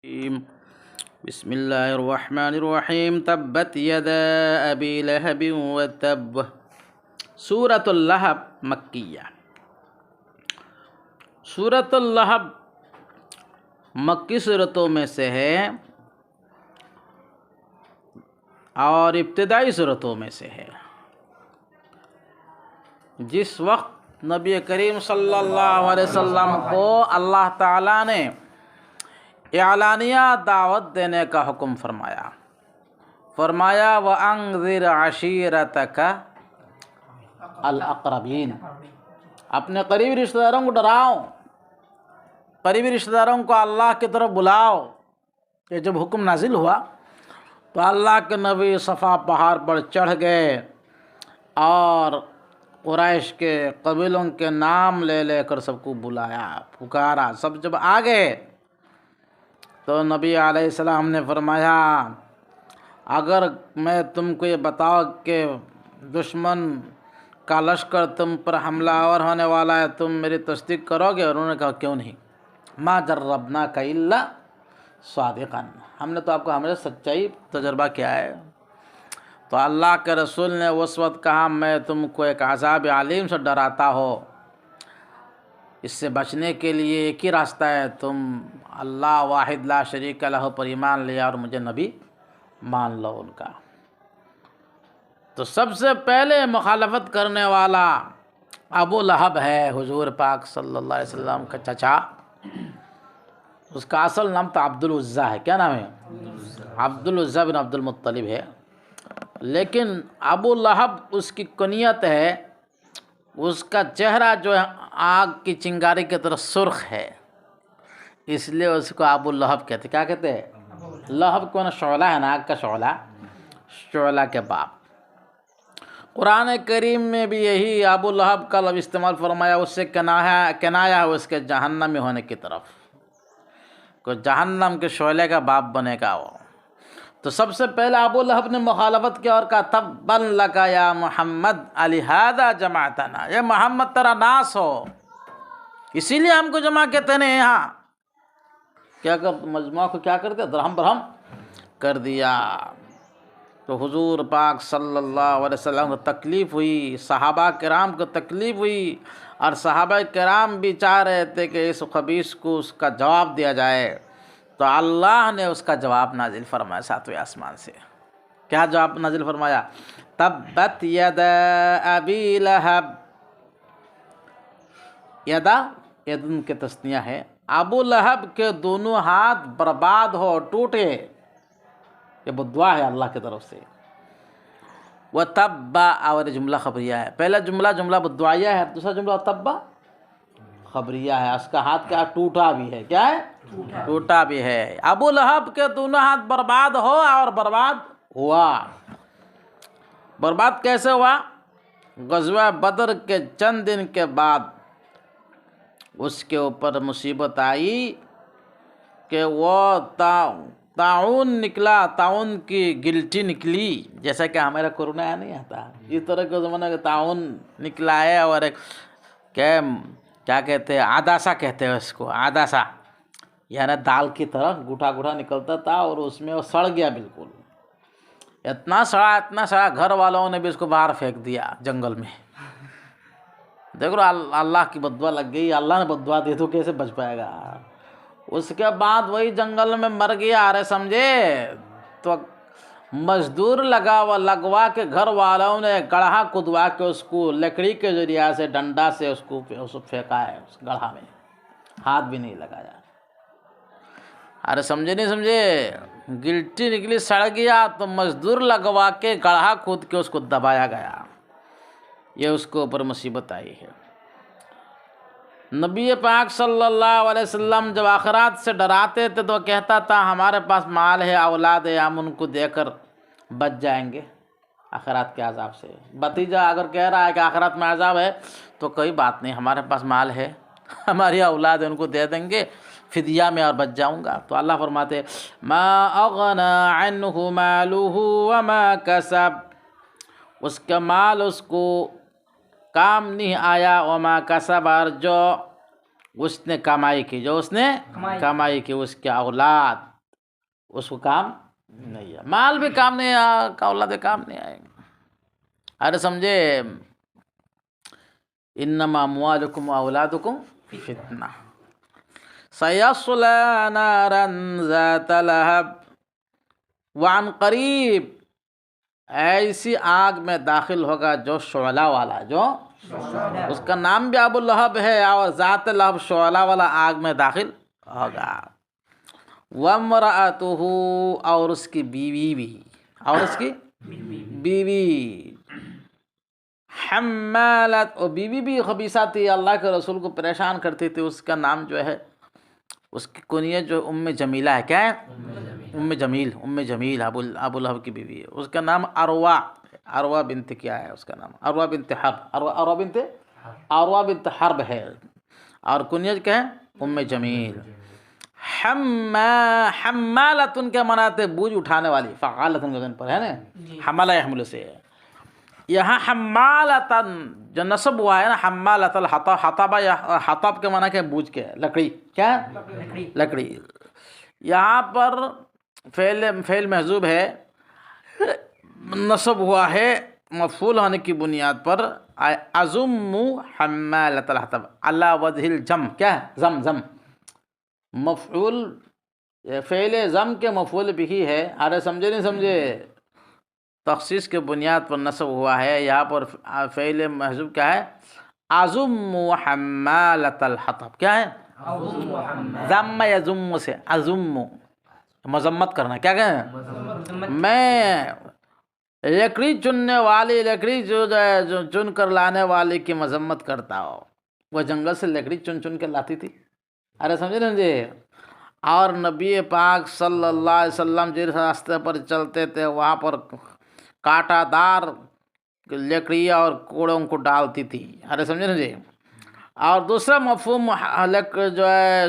بسم اللہ الرحمن الرحیم تبت یدا ابی لہب وتب۔ سورۃ اللہب مکیہ۔ سورۃ اللہب مکی صورتوں میں سے ہے اور ابتدائی صورتوں میں سے ہے۔ جس وقت نبی کریم صلی اللہ علیہ وسلم کو اللہ تعالیٰ نے اعلانیہ دعوت دینے کا حکم فرمایا، وَأَنذِرْ عَشِيرَتَكَ الْأَقْرَبِينَ، اپنے قریبی رشتہ داروں کو ڈراؤ، قریبی رشتہ داروں کو اللہ کی طرف بلاؤ۔ کہ جب حکم نازل ہوا تو اللہ کے نبی صفا پہاڑ پر چڑھ گئے اور قریش کے قبیلوں کے نام لے لے کر سب کو بلایا، پکارا۔ سب جب آ گئے تو نبی علیہ السلام نے فرمایا، اگر میں تم کو یہ بتاؤ کہ دشمن کا لشکر تم پر حملہ آور ہونے والا ہے، تم میری تصدیق کرو گے؟ اور انہوں نے کہا کیوں نہیں، ما جربناک الا صادقا، ہم نے تو آپ کو ہمیشہ سچائی تجربہ کیا ہے۔ تو اللہ کے رسول نے اس وقت کہا، میں تم کو ایک عذاب علیم سے ڈراتا ہوں، اس سے بچنے کے لیے ایک ہی راستہ ہے، تم اللہ واحد لا شریک لہ پر ایمان لیا اور مجھے نبی مان لو ان کا۔ تو سب سے پہلے مخالفت کرنے والا ابو لہب ہے، حضور پاک صلی اللہ علیہ وسلم کا چچا۔ اس کا اصل نام تو عبد العزیٰ ہے۔ کیا نام ہے؟ عبد العزیٰ بن عبد المطلب ہے، لیکن ابو لہب اس کی کنیت ہے۔ اس کا چہرہ جو ہے آگ کی چنگاری کی طرح سرخ ہے، اس لیے اس کو ابو لہب کہتے۔ کیا کہتے ہیں؟ لہب کو نا شعلہ ہے نا، آگ کا شعلہ، شعلہ کے باپ۔ قرآن کریم میں بھی یہی ابو لہب کا لفظ استعمال فرمایا، اس سے کنایا ہے اس کے جہنمی ہونے کی طرف، کو جہنم کے شعلے کا باپ بنے گا وہ۔ تو سب سے پہلے ابو لہب نے مخالفت کیا اور کہا، تبا لک یا محمد لہذا جمعتنا، یہ محمد تیرا ناس ہو، اسی لیے ہم کو جمع کہتے ہیں یہاں۔ کیا مجموعہ کو کیا کر دیا؟ درہم برہم کر دیا۔ تو حضور پاک صلی اللہ علیہ وسلم کو تکلیف ہوئی، صحابہ کرام کو تکلیف ہوئی، اور صحابہ کرام بھی چاہ رہے تھے کہ اس خبیث کو اس کا جواب دیا جائے۔ تو اللہ نے اس کا جواب نازل فرمایا ساتویں آسمان سے۔ کیا جواب نازل فرمایا؟ تبت یدا ابی لہب، یدا یدن کے تثنیہ ہے، ابو لہب کے دونوں ہاتھ برباد ہو، ٹوٹے، یہ بدعا ہے اللہ کی طرف سے۔ وَتَبَّ، اور جملہ خبریہ ہے۔ پہلا جملہ بدعائیہ ہے، دوسرا جملہ تبّ خبریہ ہے۔ اس کا ہاتھ کیا ٹوٹا بھی ہے؟ کیا ہے؟ ٹوٹا بھی ہے۔ ابو لہب کے دونوں ہاتھ برباد ہو، اور برباد ہوا۔ برباد کیسے ہوا؟ غزوہ بدر کے چند دن کے بعد اس کے اوپر مصیبت آئی کہ وہ طاعون نکلا، طاعون کی گلٹی نکلی، جیسا کہ ہمارا کورونا نہیں آتا، اس طرح کے زمانے کا طاعون نکلا ہے، اور ایک کیا کہتے ہیں، عداسہ کہتے ہیں اس کو، عداسہ یعنی دال کی طرح گوٹھا گوٹھا نکلتا تھا، اور اس میں وہ سڑ گیا بالکل، اتنا سڑا گھر والوں نے بھی اس کو باہر پھینک دیا جنگل میں۔ دیکھ لو، اللہ کی بددعا لگ گئی، اللہ نے بددعا دی تو کیسے بچ پائے گا؟ اس کے بعد وہی جنگل میں مر گیا، ارے سمجھے؟ تو مزدور لگوا کے گھر والوں نے گڑھا کھدوا کے اس کو لکڑی کے ذریعہ سے، ڈنڈا سے اس کو پھینکا ہے اس گڑھا میں، ہاتھ بھی نہیں لگایا۔ ارے سمجھے نہیں سمجھے؟ گلٹی نکلی، سڑ گیا، تو مزدور لگوا کے گڑھا کھود کے اس کو دبایا گیا، یہ اس کو اوپر مصیبت آئی ہے۔ نبی پاک صلی اللہ علیہ وسلم جب آخرات سے ڈراتے تھے تو کہتا تھا، ہمارے پاس مال ہے، اولاد ہے، ہم ان کو دے کر بچ جائیں گے آخرات کے عذاب سے۔ بھتیجا اگر کہہ رہا ہے کہ آخرات میں عذاب ہے تو کوئی بات نہیں، ہمارے پاس مال ہے، ہماری اولاد ہے، ان کو دے دیں گے فدیہ میں اور بچ جاؤں گا۔ تو اللہ فرماتے، ما اغنی عنہ مالہ وما کسب، اس کا مال اس کو کام نہیں آیا، وما کسب، اور جو اس نے کمائی کی، اس کے اولاد اس کو کام نہیں ہے، مال بھی کام نہیں آئے گا، اولاد کام نہیں آئے گا. ارے سمجھے، انما اموالکم و اولادکم فتنہ سیصلی نارا ذات لہب وعن قریب، ایسی آگ میں داخل ہوگا جو شعلہ والا، جو اس کا نام بھی ابو لہب ہے اور ذات لہب شعلہ والا آگ میں داخل ہوگا. وامرأتہ، اور اس کی بیوی بھی، اور اس کی بیوی حمالت، اور بیوی بھی خبیثہ تھی، اللہ کے رسول کو پریشان کرتی تھی. اس کا نام جو ہے، اس کی کنیت جو ام جمیلہ ہے. کیا ہے؟ ام جمیل ابو لہب کی بیوی ہے. اس کا نام عروہ بنت کیا ہے، اس کا نام عروہ بنت حرب، عروہ بنت حرب ہے، اور کنیت کیا ہے؟ ام جمیل. حمالتن کے مناتے بوجھ اٹھانے والی، فعالتن کے پر ہے نا، حملہ یحمل سے ہے. یہاں حمالتن جو نصب ہوا ہے نا، حمالت الحطب، حطب کے معنی کہ بوجھ کے، لکڑی. کیا ہے؟ لکڑی. یہاں پر فعل محذوب ہے، نصب ہوا ہے مفعول ہونے کی بنیاد پر، ازم حمالت الحطب علی وجہ الجم. کیا ہے؟ زم مفعول، فعل زم کے مفعول بھی ہے. ارے سمجھے نہیں سمجھے؟ تخصیص کے بنیاد پر نصب ہوا ہے. یہاں پر فعل محذوب کیا ہے؟ ازم حمالت الحطب. کیا ہے؟ زم یزم سے، ازم مذمت کرنا. کیا کہیں؟ میں لکڑی چننے والی، لکڑی جو چن کر لانے والے کی مذمت کرتا ہوں. وہ جنگل سے لکڑی چن کے لاتی تھی. ارے سمجھے نا جی؟ اور نبی پاک صلی اللہ علیہ وسلم جس راستے پر چلتے تھے وہاں پر کانٹا دار لکڑی اور کوڑوں کو ڈالتی تھی. ارے سمجھے نا جی؟ اور دوسرا مفہوم جو ہے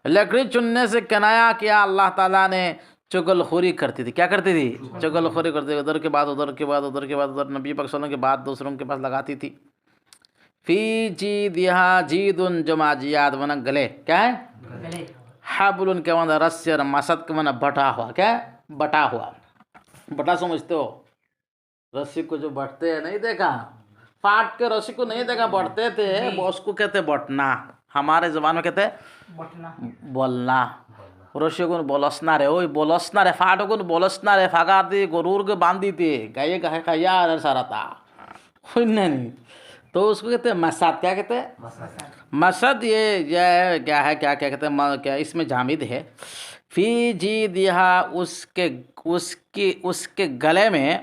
لکڑی چننے سے کنایا کیا، اللہ تعالیٰ نے چغل خوری کرتی تھی. کیا کرتی تھی؟ چغل خوری کرتی تھی. ادھر کے بعد ادھر کے بعد ادھر کے بعد ادھر، نبی پاک صلی اللہ علیہ وسلم کے بعد دوسروں کے پاس لگاتی تھی. فی جیدہا جیدن جماجیات ونہ گلے. کیا ہے؟ حبل کے معنی رسی، اور مسد کے معنی بٹا ہوا. کیا ہے؟ بٹا ہوا. بٹا سمجھتے ہو؟ رسی کو جو بٹتے ہیں، نہیں دیکھا؟ پاٹ کے رسی کو نہیں دیکھا، بٹتے تھے، اس کو کہتے بٹنا. ہمارے زبان میں کہتے بولنا. رسی کو بولسنا رے، وہی بولسنا رے، فاٹ کو بولسنا رے، فاگاتی گرور کے باندھی تھی، گائے کہے کہیا سارا تھا نہیں. تو اس کو کہتے ہیں مسد. کیا کہتے ہیں؟ مسد. یہ کیا ہے، کیا کہتے ہیں، کیا اس میں جامد ہے. فی جیدہا، اس کے گلے میں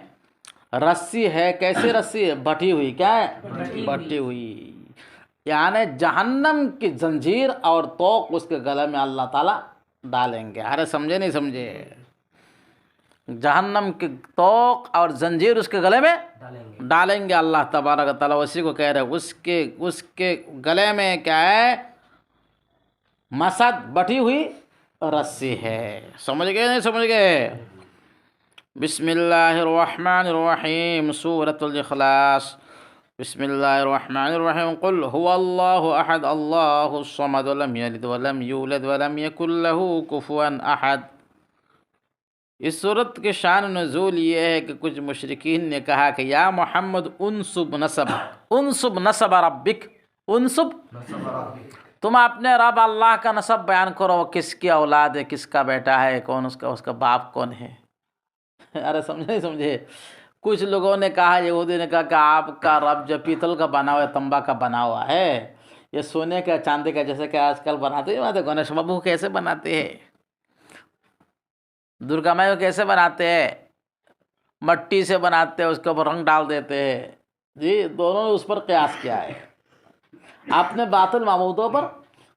رسی ہے. کیسی رسی ہے؟ بٹھی ہوئی. کیا ہے؟ بٹھی ہوئی. یعنی جہنم کی زنجیر اور توق اس کے گلے میں اللہ تعالیٰ ڈالیں گے. ارے سمجھے نہیں سمجھے؟ جہنم کی توق اور زنجیر اس کے گلے میں ڈالیں گے اللہ تبارک و تعالیٰ. اسی کو کہہ رہے اس کے گلے میں کیا ہے؟ مسد، بٹھی ہوئی رسی ہے. سمجھ گئے نہیں سمجھ گئے؟ بسم اللہ الرحمن الرحیم. سورۃ الاخلاص. بسم اللہ الرحمن الرحیم. قل هو اللہ احد اللہ الصمد لم یلد ولم یولد ولم یکن له کفوا احد. اس صورت کے شان نزول یہ ہے کہ کچھ مشرکین نے کہا کہ یا محمد انسب نسب ربک، تم اپنے رب اللہ کا نسب بیان کرو. کس کی اولاد ہے، کس کا بیٹا ہے، کون اس کا باپ کون ہے. ارے سمجھے نہیں سمجھے؟ کچھ لوگوں نے کہا، یہودی نے کہا کہ آپ کا رب جو پیتل کا بنا ہوا ہے، تمبا کا بنا ہوا ہے، یہ سونے کا چاندی کا جیسے کہ آج کل بناتے ہیں. گنیش بابو کیسے بناتے ہیں، درگا مائی کو کیسے بناتے ہیں، مٹی سے بناتے ہیں، اس کے اوپر رنگ ڈال دیتے ہیں. جی دونوں نے اس پر قیاس کیا ہے، اپنے باطل معبودوں پر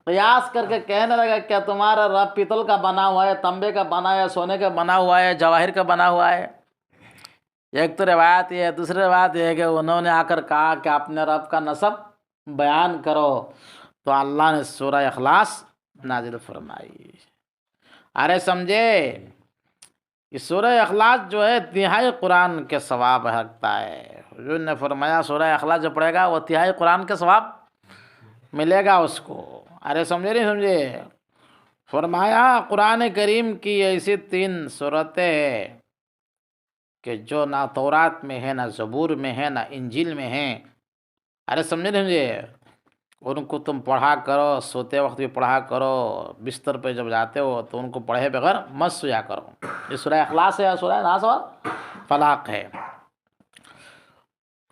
قیاس کر کے کہنے لگا کیا تمہارا رب پیتل کا بنا ہوا ہے، تانبے کا بنا ہوا ہے، سونے کا بنا ہوا ہے، جواہر کا بنا ہوا ہے. ایک تو روایت یہ ہے. دوسری روایت یہ ہے کہ انہوں نے آ کر کہا کہ اپنے رب کا نسب بیان کرو، تو اللہ نے سورہ اخلاص نازل فرمائی. ارے سمجھے؟ یہ سورہ اخلاص جو ہے تہائی قرآن کے ثواب رکھتا ہے. حضور نے فرمایا سورہ اخلاص جو پڑھے گا وہ تہائی قرآن کے ثواب ملے گا اس کو. ارے سمجھے نہیں سمجھے؟ فرمایا قرآن کریم کی ایسی 3 صورتیں ہیں کہ جو نہ تورات میں ہے، نہ زبور میں ہے، نہ انجیل میں ہیں. ارے سمجھے نہیں مجھے؟ ان کو تم پڑھا کرو، سوتے وقت بھی پڑھا کرو، بستر پہ جب جاتے ہو تو ان کو پڑھے بغیر مت سویا کرو. یہ سورہ اخلاص ہے، سورہ ناس اور فلاق ہے.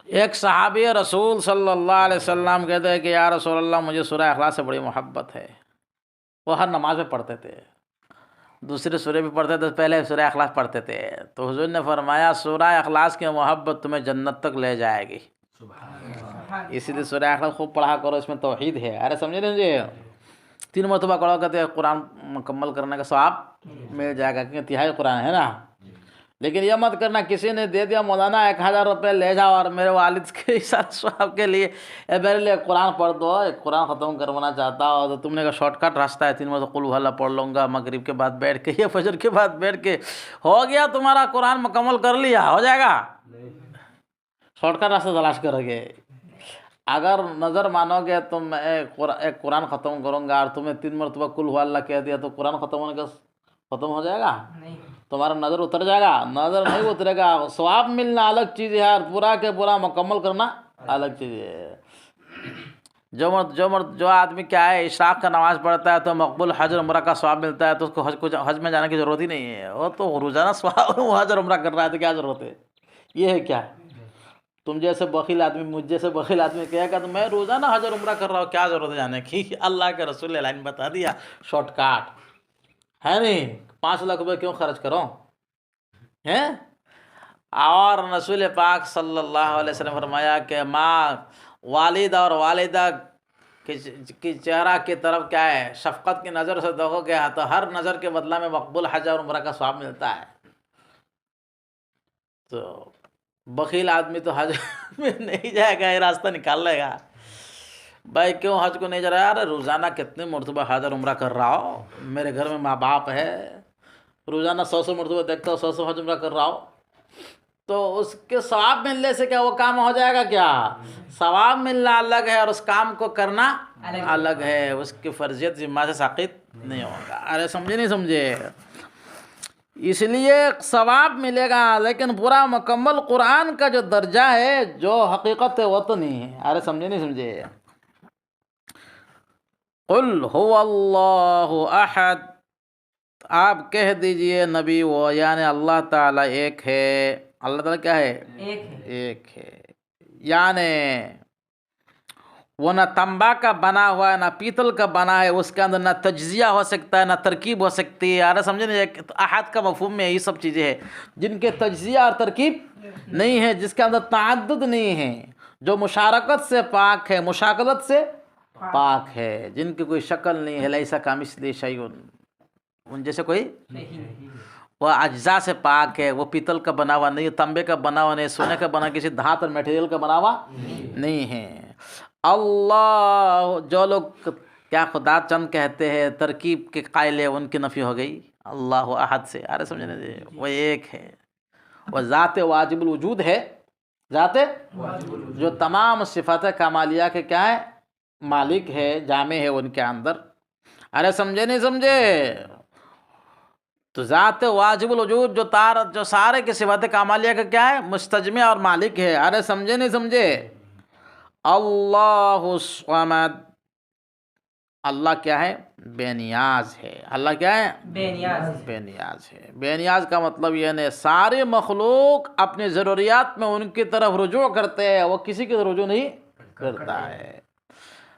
ایک صحابی رسول صلی اللہ علیہ وسلم کہتے ہیں کہ یا رسول اللہ مجھے سورہ اخلاص سے بڑی محبت ہے. وہ ہر نماز میں پڑھتے تھے، دوسرے سورے بھی پڑھتے تھے، پہلے سورہ اخلاص پڑھتے تھے. تو حضور نے فرمایا سورہ اخلاص کی محبت تمہیں جنت تک لے جائے گی. اسی لیے سورہ اخلاص خوب پڑھا کرو، اس میں توحید ہے. ارے سمجھے نہیں جی؟ 3 مرتبہ پڑھو کہتے ہیں قرآن مکمل کرنے کا ثواب مل جائے گا، کیونکہ تہائی قرآن ہے نا. لیکن یہ مت کرنا کسی نے دے دیا مولانا 1000 روپے لے جاؤ اور میرے والد کے سارے ثواب کے لیے میرے لیے قرآن پڑھ دو، قرآن ختم کروانا چاہتا ہو تو تم نے کہا شارٹ کٹ راستہ ہے، 3 مرتبہ قل ہو اللہ پڑھ لوں گا مغرب کے بعد بیٹھ کے یا فجر کے بعد بیٹھ کے، ہو گیا تمہارا قرآن مکمل کر لیا، ہو جائے گا. شارٹ کٹ راستہ تلاش کرو گے. اگر نظر مانو گے تم میں ایک قرآن ختم کروں گا اور تمہیں 3 مرتبہ قل ہو اللہ کہہ دیا تو قرآن ختم ہونے کا ختم ہو جائے گا؟ تمہارا نظر اتر جائے گا؟ نظر نہیں اترے گا. ثواب ملنا الگ چیز ہے اور پورا کے پورا مکمل کرنا الگ چیز ہے. جو آدمی کیا ہے اشراق کا نماز پڑھتا ہے تو مقبول حج عمرہ کا ثواب ملتا ہے، تو اس کو حج میں جانے کی ضرورت ہی نہیں ہے. وہ تو روزانہ ثواب وہ حج عمرہ کر رہا ہے تو کیا ضرورت ہے؟ یہ ہے کیا؟ تم جیسے بخیل آدمی، مجھ جیسے بخیل آدمی کہے گا تو میں روزانہ حج اور عمرہ کر رہا ہوں، کیا ضرورت ہے جانے کی؟ اللہ کے رسول نے لائن بتا دیا، شارٹ کٹ ہے نہیں. 5 لاکھ روپے کیوں خرچ کرو ہیں؟ اور رسول پاک صلی اللہ علیہ وسلم فرمایا کہ ماں والد اور والدہ کی چہرہ کی طرف کیا ہے شفقت کی نظر سے دیکھو گے تو ہر نظر کے بدلہ میں مقبول حج اور عمرہ کا ثواب ملتا ہے. تو بخیل آدمی تو حج میں نہیں جائے گا، یہ راستہ نکال لے گا. بھائی کیوں حج کو نہیں جا رہا؟ ارے روزانہ کتنے مرتبہ حج اور عمرہ کر رہا ہو، میرے گھر میں ماں باپ ہے، روزانہ 100 مرتبہ دیکھتا ہو، 100 حج عمرہ کر رہا ہو، تو اس کے ثواب ملنے سے کیا وہ کام ہو جائے گا کیا؟ ثواب ملنا الگ ہے اور اس کام کو کرنا الگ ہے. اس کی فرضیت ذمہ سے ساقط نہیں ہوگا. ارے سمجھے نہیں سمجھے؟ اس لیے ثواب ملے گا لیکن پورا مکمل قرآن کا جو درجہ ہے، جو حقیقت ہے وہ تو نہیں ہے. ارے سمجھے نہیں سمجھے؟ قل هو اللہ احد، آپ کہہ دیجئے نبی وہ یعنی اللہ تعالیٰ ایک ہے. اللہ تعالیٰ کیا ہے؟ ایک ہے. یعنی وہ نہ تنبا کا بنا ہوا ہے نہ پیتل کا بنا ہے، اس کے اندر نہ تجزیہ ہو سکتا ہے نہ ترکیب ہو سکتی ہے. ارے سمجھے نہیں؟ احد کا مفہوم میں یہی سب چیزیں ہیں جن کے تجزیہ اور ترکیب نہیں ہے، جس کے اندر تعدد نہیں ہے، جو مشارکت سے پاک ہے، مشاکلت سے پاک ہے، جن کی کوئی شکل نہیں ہے. لیسا کمثلہ شیء، ان جیسے کوئی وہ اجزاء سے پاک ہے. وہ پیتل کا بنا ہوا نہیں، تانبے کا بنا ہوا نہیں، سونے کا بنا کسی دھات اور میٹیریل کا بنا ہوا نہیں ہے. اللہ، جو لوگ کیا خدا چند کہتے ہیں ترکیب کے قائل ہے، ان کی نفی ہو گئی اللہ احد سے. ارے سمجھنے دے، وہ ایک ہے، وہ ذات واجب الوجود ہے، ذات جو تمام صفات کمالیہ کے کیا ہے مالک ہے، جامع ہے ان کے اندر. ارے سمجھے نہیں سمجھے؟ تو ذات واجب الوجود جو سارے کے صفات کمالیہ کا کیا ہے مستجمع اور مالک ہے. ارے سمجھے نہیں سمجھے؟ اللہ الصمد، اللہ کیا ہے؟ بے نیاز ہے. اللہ کیا ہے؟ بے نیاز ہے. بے نیاز کا مطلب یہ نہیں ساری مخلوق اپنی ضروریات میں ان کی طرف رجوع کرتے ہیں، وہ کسی کی رجوع نہیں کرتا ہے.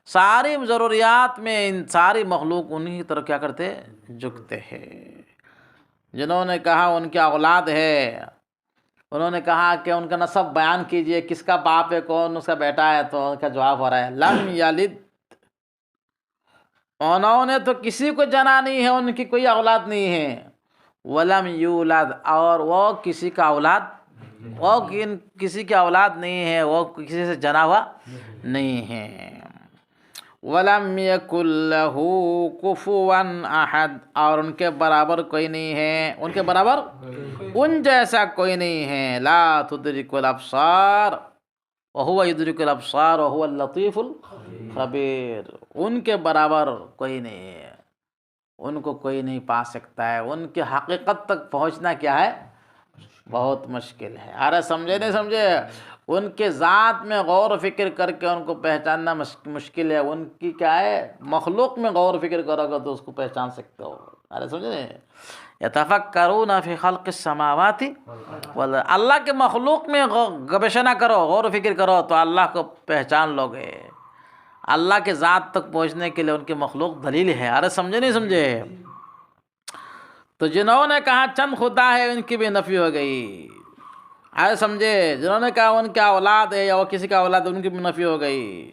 ساری ضروریات میں ان ساری مخلوق انہی کی طرف کیا کرتے ہیں؟ جھکتے ہیں. جنہوں نے کہا ان کی اولاد ہے، انہوں نے کہا کہ ان کا نسب بیان کیجئے، کس کا باپ ہے، کون اس کا بیٹا ہے، تو ان کا جواب ہو رہا ہے لم یلد، انہوں نے تو کسی کو جنا نہیں ہے، ان کی کوئی اولاد نہیں ہے. ولم یولد، اور وہ کسی کا اولاد، وہ کسی کی اولاد نہیں ہے، وہ کسی سے جنا ہوا نہیں ہے. وَلَمْ يَكُنْ لَهُ كُفُوًا أَحَدٌ، اور ان کے برابر کوئی نہیں ہے، ان کے برابر ان جیسا کوئی نہیں ہے. لَا تُدْرِكُ الْأَبْصَارَ وَهُوَ يُدْرِكُ الْأَبْصَارَ وَهُوَ اللَّطِيفُ الْخَبِيرُ، ان کے برابر کوئی نہیں ہے. ان کو کوئی نہیں پا سکتا ہے. ان کی حقیقت تک پہنچنا کیا ہے؟ بہت مشکل ہے. ارے سمجھے نہیں سمجھے؟ ان کے ذات میں غور و فکر کر کے ان کو پہچاننا مشکل ہے. ان کی کیا ہے؟ مخلوق میں غور و فکر کرو گے تو اس کو پہچان سکتے ہو. ارے سمجھے نہیں؟ یتفکرون فی خلق السماوات والارض. اللہ کے مخلوق میں گبیشہ کرو، غور و فکر کرو تو اللہ کو پہچان لو گے. اللہ کے ذات تک پہنچنے کے لیے ان کی مخلوق دلیل ہے. ارے سمجھے نہیں سمجھے؟ تو جنہوں نے کہا چند خدا ہے ان کی بھی نفی ہو گئی. ارے سمجھے؟ جنہوں نے کہا ان کا اولاد ہے یا وہ کسی کا اولاد ہے ان کی بھی نفی ہو گئی.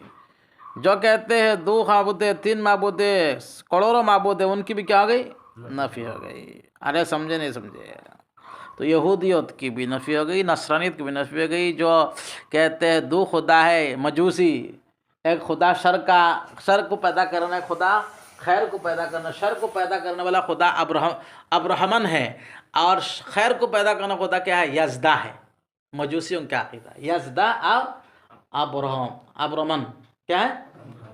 جو کہتے ہیں 2 معبود ہے، 3 معبود ہے، کروڑوں معبود ہے، ان کی بھی کیا ہو گئی؟ نفی ہو گئی. ارے سمجھے نہیں سمجھے؟ تو یہودیت کی بھی نفی ہو گئی، نصرانیت کی بھی نفی ہو گئی. جو کہتے ہیں 2 خدا ہے، مجوسی، ایک خدا شر کو پیدا کرنا ہے، خدا خیر کو پیدا کرنا، شر کو پیدا کرنے والا خدا ابرہمن ہے، اور خیر کو پیدا کرنا خدا کیا ہے؟ یزدہ ہے. مجوسیوں کا عقیدہ یزدہ اور ابرہمن کیا ہے؟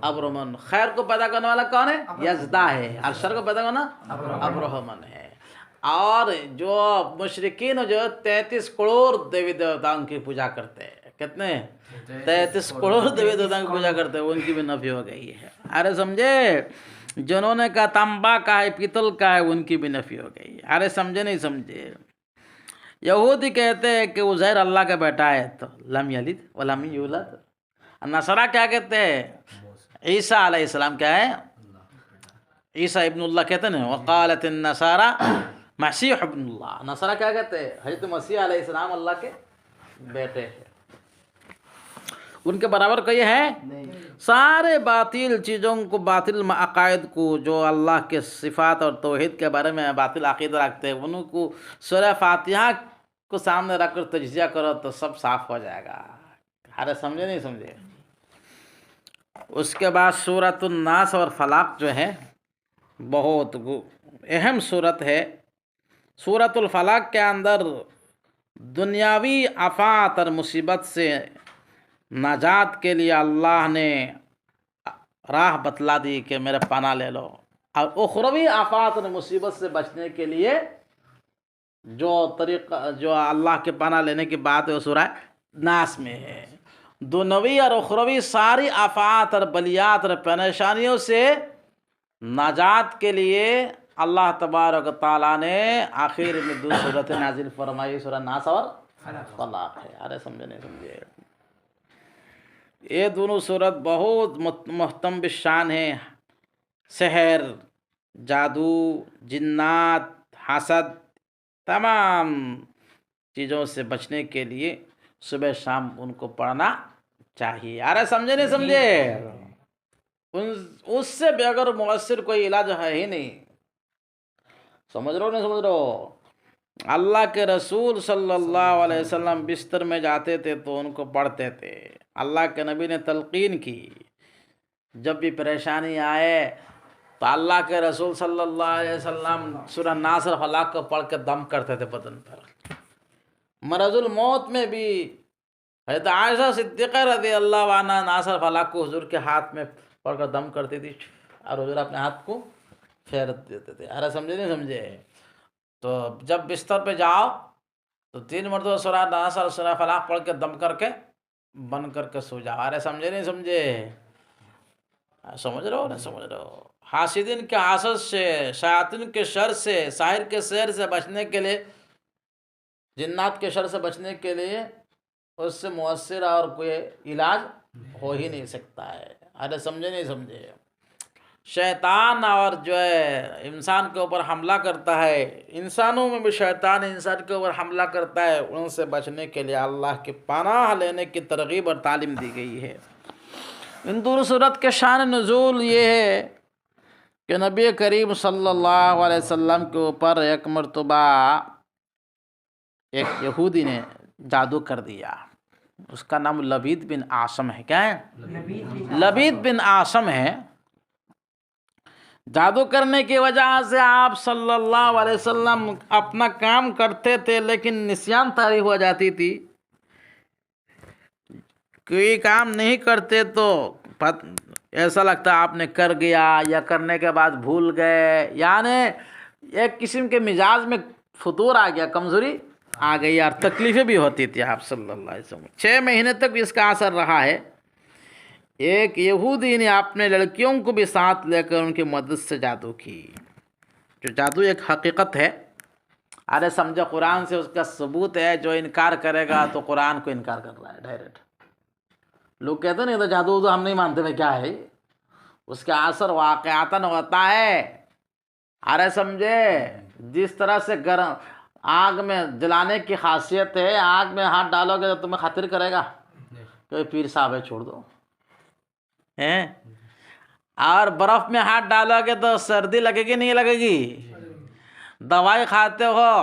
ابرہمن. خیر کو پیدا کرنے والا کون ہے؟ یزدہ ہے، اور شر کو پیدا کرنا ابرہمن ہے. اور جو مشرکین جو 33 کروڑ دیوی دیوتاؤں کی پوجا کرتے ہیں، کتنے؟ 33 کروڑ دیوی دیوتاؤں کی پوجا کرتے ہیں، ان کی بھی نفی ہو گئی ہے. ارے سمجھے؟ جنہوں نے کہا تانبا کا ہے، پیتل کا ہے، ان کی بھی نفی ہو گئی. ارے سمجھے نہیں سمجھے؟ یہودی کہتے ہیں کہ عزیر اللہ کا بیٹا ہے تو لم یلد ولم یولد. نصارہ کیا کہتے ہیں؟ عیسیٰ علیہ السلام کیا ہے؟ عیسیٰ ابن اللہ کہتے ہیں. وقالت النصارى مسیح ابن اللہ. نصارہ کیا کہتے ہیں؟ حضرت مسیح علیہ السلام اللہ کے بیٹے ہیں. ان کے برابر کوئی ہے؟ سارے باطل چیزوں کو، باطل عقائد کو، جو اللہ کے صفات اور توحید کے بارے میں باطل عقیدہ رکھتے ہیں، ان کو سورہ فاتحہ کو سامنے رکھ کر تجزیہ کرو تو سب صاف ہو جائے گا. ارے سمجھے نہیں سمجھے؟ اس کے بعد سورۃ الناس اور فلق جو ہے بہت اہم سورت ہے. سورۃ الفلق کے اندر دنیاوی آفات اور مصیبت سے نجات کے لیے اللہ نے راہ بتلا دی کہ میرے پناہ لے لو، اور اخروی آفات اور مصیبت سے بچنے کے لیے جو طریقہ، جو اللہ کے پناہ لینے کی بات ہے وہ سورہ ناس میں ہے. دنیاوی اور اخروی ساری آفات اور بلیات اور پریشانیوں سے نجات کے لیے اللہ تبارک و تعالیٰ نے آخر میں 2 صورتیں نازل فرمائی، سورہ ناس اور فلق ہے. ارے سمجھے نہیں سمجھے؟ یہ دونوں صورت بہت محتم بالشان ہیں. سحر، جادو، جنات، حسد، تمام چیزوں سے بچنے کے لیے صبح شام ان کو پڑھنا چاہیے. ارے سمجھے نہیں سمجھے؟ اس سے بغیر مؤثر کوئی علاج ہے ہی نہیں. سمجھ رہو نہیں سمجھ رہو؟ اللہ کے رسول صلی اللہ علیہ وسلم بستر میں جاتے تھے تو ان کو پڑھتے تھے. اللہ کے نبی نے تلقین کی، جب بھی پریشانی آئے تو اللہ کے رسول صلی اللہ علیہ وسلم سورہ ناس اور فلق کو پڑھ کے دم کرتے تھے بدن پر. مرض الموت میں بھی حضرت عائشہ صدیقہ رضی اللہ عنہا ناس اور فلق کو حضور کے ہاتھ میں پڑھ کر دم کرتی تھی، اور حضور اپنے ہاتھ کو پھیر دیتے تھے. ارے سمجھے نہیں سمجھے؟ تو جب بستر پہ جاؤ تو 3 مرتبہ سورہ ناس اور سورہ فلق پڑھ کے دم کر کے بند کر کے سو جاؤ. ارے سمجھے نہیں سمجھے؟ سمجھ رہو نہیں سمجھ رہو؟ حاسدین کے حسد سے، شیاطین کے شر سے، ساحر کے سحر سے بچنے کے لیے، جنات کے شر سے بچنے کے لیے اس سے مؤثر اور کوئی علاج ہو ہی نہیں سکتا ہے. ارے سمجھے نہیں سمجھے؟ شیطان اور جو ہے انسان کے اوپر حملہ کرتا ہے، انسانوں میں بھی شیطان انسان کے اوپر حملہ کرتا ہے، ان سے بچنے کے لیے اللہ کی پناہ لینے کی ترغیب اور تعلیم دی گئی ہے. ان دونوں صورت کے شان نزول یہ ہے کہ نبی کریم صلی اللہ علیہ وسلم کے اوپر ایک مرتبہ ایک یہودی نے جادو کر دیا. اس کا نام لبید بن عاصم ہے. کیا ہے؟ لبید بن عاصم ہے. جادو کرنے کی وجہ سے آپ صلی اللہ علیہ وسلم اپنا کام کرتے تھے لیکن نسیان طاری ہو جاتی تھی. کوئی کام نہیں کرتے تو ایسا لگتا ہے آپ نے کر گیا یا کرنے کے بعد بھول گئے، یعنی ایک قسم کے مزاج میں فتور آ گیا، کمزوری آ گئی، اور تکلیفیں بھی ہوتی تھی آپ صلی اللہ علیہ وسلم۔ 6 مہینے تک بھی اس کا اثر رہا ہے۔ ایک یہودی نے اپنے لڑکیوں کو بھی ساتھ لے کر ان کی مدد سے جادو کی، جو جادو ایک حقیقت ہے۔ ارے سمجھو قرآن سے اس کا ثبوت ہے، جو انکار کرے گا تو قرآن کو انکار کر رہا ہے ڈائریکٹ۔ لوگ کہتے نہیں تو جادو تو ہم نہیں مانتے، میں کیا ہے، اس کا اثر واقعاتاً ہوتا ہے۔ ارے سمجھے، جس طرح سے گرم آگ میں جلانے کی خاصیت ہے، آگ میں ہاتھ ڈالو گے تو تمہیں خاطر کرے گا کہ پیر صاحب ہے چھوڑ دو، ہیں؟ اور برف میں ہاتھ ڈالو گے تو سردی لگے گی نہیں لگے گی؟ دوائی کھاتے ہو،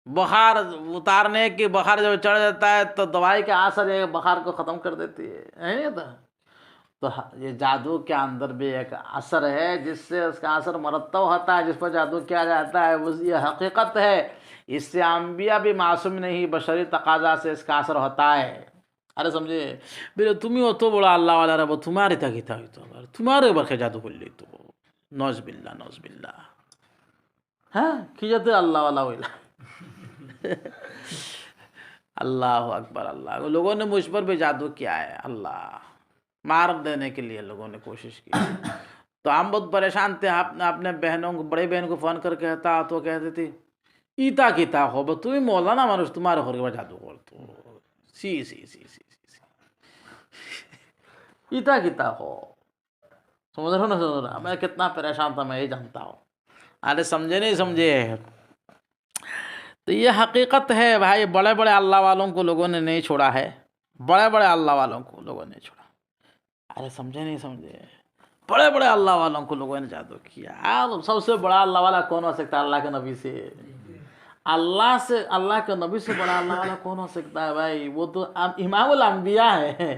بخار اتارنے کی، بخار جب چڑھ جاتا ہے تو دوائی کا اثر یہ بخار کو ختم کر دیتی ہے، تو یہ جادو کے اندر بھی ایک اثر ہے جس سے اس کا اثر مرتب ہوتا ہے، جس پر جادو کیا جاتا ہے، یہ حقیقت ہے۔ اس سے انبیاء بھی معصوم نہیں، بشری تقاضا سے اس کا اثر ہوتا ہے۔ ارے سمجھے میرے تمہیں تو بڑا اللہ والا رب تمہارے تک ہی تمہارے برخے جادو کر لی تو نوز باللہ نوز باللہ، ہاں کی جاتے اللہ والا ویلا۔ اللہ اکبر، اللہ، لوگوں نے مجھ پر بھی جادو کیا ہے، اللہ مار دینے کے لیے لوگوں نے کوشش کی۔ تو ہم بہت پریشان تھے، اپنے بہنوں کو، بڑی بہن کو فون کر کہتا تو کہتے تھی ایتا کیتا ہو بس تمہیں مولانا مانوش تمہارے گھر کے جادو کرتا سی سی سی سی ایتا کیتا ہو، سمجھ رہا نا، سمجھ رہا میں کتنا پریشان تھا، میں یہ جانتا ہوں۔ ارے سمجھے نہیں سمجھے، تو یہ حقیقت ہے بھائی۔ بڑے بڑے اللہ والوں کو لوگوں نے نہیں چھوڑا ہے، بڑے بڑے اللہ والوں کو لوگوں نے چھوڑا۔ ارے سمجھے نہیں سمجھے، بڑے بڑے اللہ والوں کو لوگوں نے جادو کیا۔ سب سے بڑا اللہ والا کون ہو سکتا ہے؟ اللہ کے نبی سے، اللہ سے، اللہ کے نبی سے بڑا اللہ والا کون ہو سکتا ہے بھائی؟ وہ تو امام الانبیاء ہے۔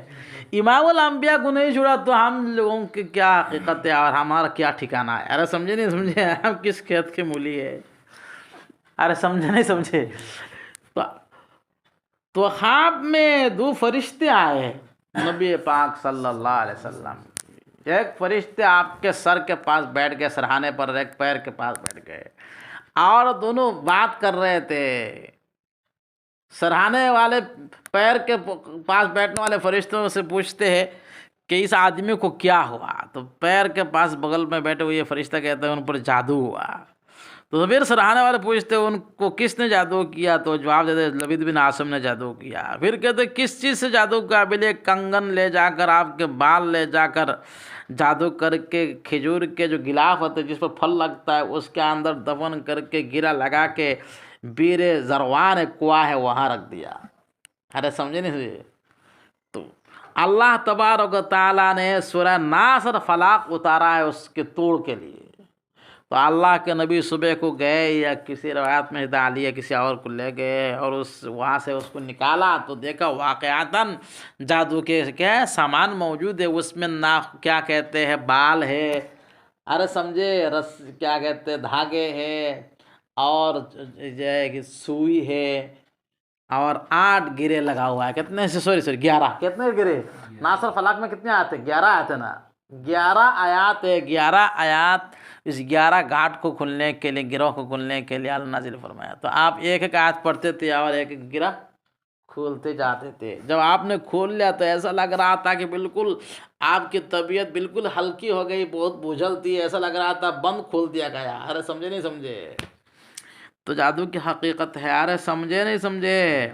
امام الانبیاء کو نہیں چھوڑا تو ہم لوگوں کی کیا حقیقت ہے اور ہمارا کیا ٹھکانہ ہے؟ ارے سمجھے نہیں سمجھے، ہم کس کھیت کے مولی ہے؟ ارے سمجھے نہیں سمجھے، تو خواب میں 2 فرشتے آئے نبی پاک صلی اللہ علیہ وسلم۔ ایک فرشتے آپ کے سر کے پاس بیٹھ گئے، سرہانے پر، ایک پیر کے پاس بیٹھ گئے، اور دونوں بات کر رہے تھے۔ سرہانے والے پیر کے پاس بیٹھنے والے فرشتوں سے پوچھتے ہیں کہ اس آدمی کو کیا ہوا؟ تو پیر کے پاس بغل میں بیٹھے ہوئے فرشتہ کہتے ہیں ان پر جادو ہوا۔ تو پھر سرہانے والے پوچھتے ان کو کس نے جادو کیا؟ تو جواب دیتے لبید بن عاصم نے جادو کیا۔ پھر کہتے کس چیز سے جادو کیا؟ بلے کنگن لے جا کر، آپ کے بال لے جا کر جادو کر کے، کھجور کے جو گلاف ہوتے جس پر پھل لگتا ہے اس کے اندر دفن کر کے، گرا لگا کے بیر زروان کنواں ہے وہاں رکھ دیا۔ ارے سمجھے نہیں؟ تو اللہ تبارک و تعالیٰ نے سورہ ناس اور فلاق اتارا ہے اس کے توڑ کے لیے۔ تو اللہ کے نبی صبح کو گئے، یا کسی روایت میں علی یا کسی اور کو لے گئے اور وہاں سے اس کو نکالا تو دیکھا واقعاتاً جادو کے کیا سامان موجود ہے اس میں، نہ کیا کہتے ہیں بال ہے، ارے سمجھے، رس کیا کہتے ہیں دھاگے ہے، اور جو ہے کہ سوئی ہے، اور 8 گرے لگا ہوا ہے۔ کتنے سے؟ سوری 11۔ کتنے گرے؟ ناصر فلاق میں کتنے آتے؟ 11 آتے نا، 11 آیات ہے۔ 11 آیات، اس 11 گھاٹ کو کھلنے کے لیے، گروہ کو کھلنے کے لیے اللہ نازل فرمایا۔ تو آپ ایک ایک آیت پڑھتے تھے اور ایک ایک گرہ کھولتے جاتے تھے۔ جب آپ نے کھول لیا تو ایسا لگ رہا تھا کہ بالکل آپ کی طبیعت بالکل ہلکی ہو گئی، بہت بوجھل تھی، ایسا لگ رہا تھا بند کھول دیا گیا۔ ارے سمجھے نہیں سمجھے؟ تو جادو کی حقیقت ہے۔ ارے سمجھے نہیں سمجھے؟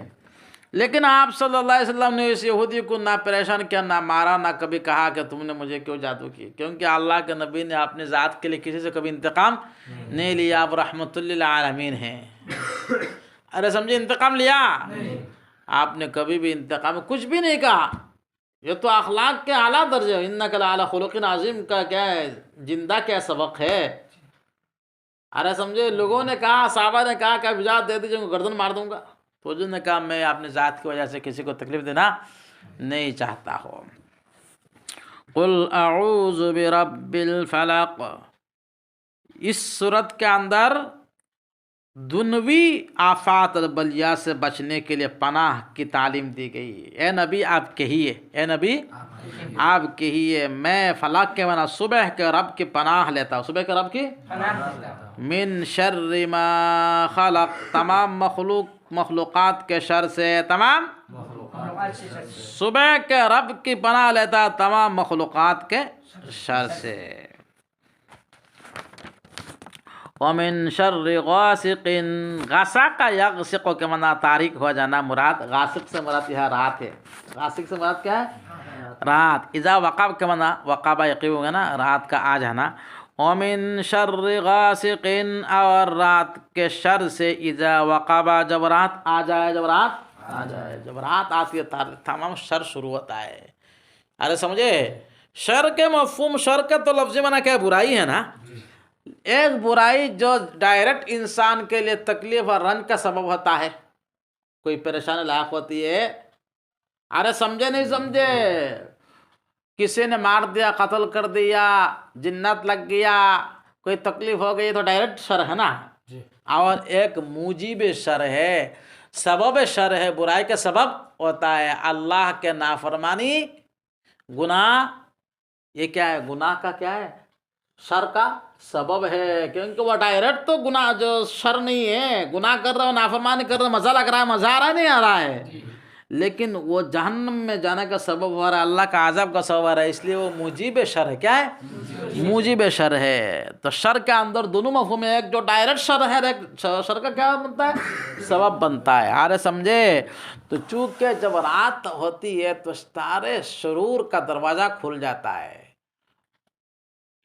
لیکن آپ صلی اللہ علیہ وسلم نے اس یہودی کو نہ پریشان کیا، نہ مارا، نہ کبھی کہا کہ تم نے مجھے کیوں جادو کی، کیونکہ اللہ کے نبی نے اپنی ذات کے لیے کسی سے کبھی انتقام نہیں لیا۔ آپ رحمت للعالمین ہیں۔ ارے سمجھے، انتقام لیا؟ آپ نے کبھی بھی انتقام کچھ بھی نہیں کہا۔ یہ تو اخلاق کے اعلیٰ درجے، انک لعلی خلق عظیم کا کیا ہے، زندہ کیا سبق ہے۔ ارے سمجھے، لوگوں نے کہا، صحابہ نے کہا کہ اجازت دے دیجیے گردن مار دوں گا، تو انہوں نے کہا میں اپنی ذات کی وجہ سے کسی کو تکلیف دینا نہیں چاہتا ہوں۔ قل اعوذ برب الفلق، اس صورت کے اندر دنوی آفات اور بلیات سے بچنے کے لیے پناہ کی تعلیم دی گئی۔ اے نبی آپ کہیے، اے نبی آپ کہیے میں فلق کے معنی صبح کے رب کی پناہ لیتا ہوں. صبح کے رب کی من شر ما خلق تمام مخلوقات کے شر سے. تمام صبح کے رب کی پناہ لیتا تمام مخلوقات کے شر سے. ومن شر غاسق غسق یغسق کے معنی تاریک ہو جانا مراد. غاسق سے مراد یہ رات ہے. غاسق سے مراد کیا ہے؟ رات. اذا وقب کے معنی وقب یقیب ہوگا نا رات کا آ جانا. ومن شر غاسق اور رات کے شر سے اذا وقب جب رات آ جائے. جب رات آ جائے جب رات آتی ہے تمام شر شروع ہوتا ہے. ارے سمجھے شر کے مفہوم شر کا تو لفظی معنی کیا برائی ہے نا. ایک برائی جو ڈائریکٹ انسان کے لیے تکلیف اور رنج کا سبب ہوتا ہے کوئی پریشانی لاحق ہوتی ہے. ارے سمجھے نہیں سمجھے کسی نے مار دیا قتل کر دیا جنات لگ گیا کوئی تکلیف ہو گئی تو ڈائریکٹ شر ہے نا. اور ایک موجب شر ہے سبب شر ہے برائی کا سبب ہوتا ہے اللہ کے نافرمانی گناہ. یہ کیا ہے گناہ کا کیا ہے شر کا سبب ہے کیونکہ وہ ڈائریکٹ تو گناہ جو شر نہیں ہے. گناہ کر رہا ہو نافرمانی کر رہا ہو مزہ لگ رہا ہے مزہ آ رہا نہیں آ رہا ہے لیکن وہ جہنم میں جانے کا سبب ہو رہا ہے اللہ کا عذاب کا سبب ہو رہا ہے اس لیے وہ موجب شر ہے. کیا ہے موجب شر ہے. تو شر کے اندر دونوں مفہوم ہے. ایک جو ڈائریکٹ شر ہے ایک شر کا کیا بنتا ہے سبب بنتا ہے. آرے سمجھے. تو چونکہ جب رات ہوتی ہے تو سارے شرور کا دروازہ کھل جاتا ہے.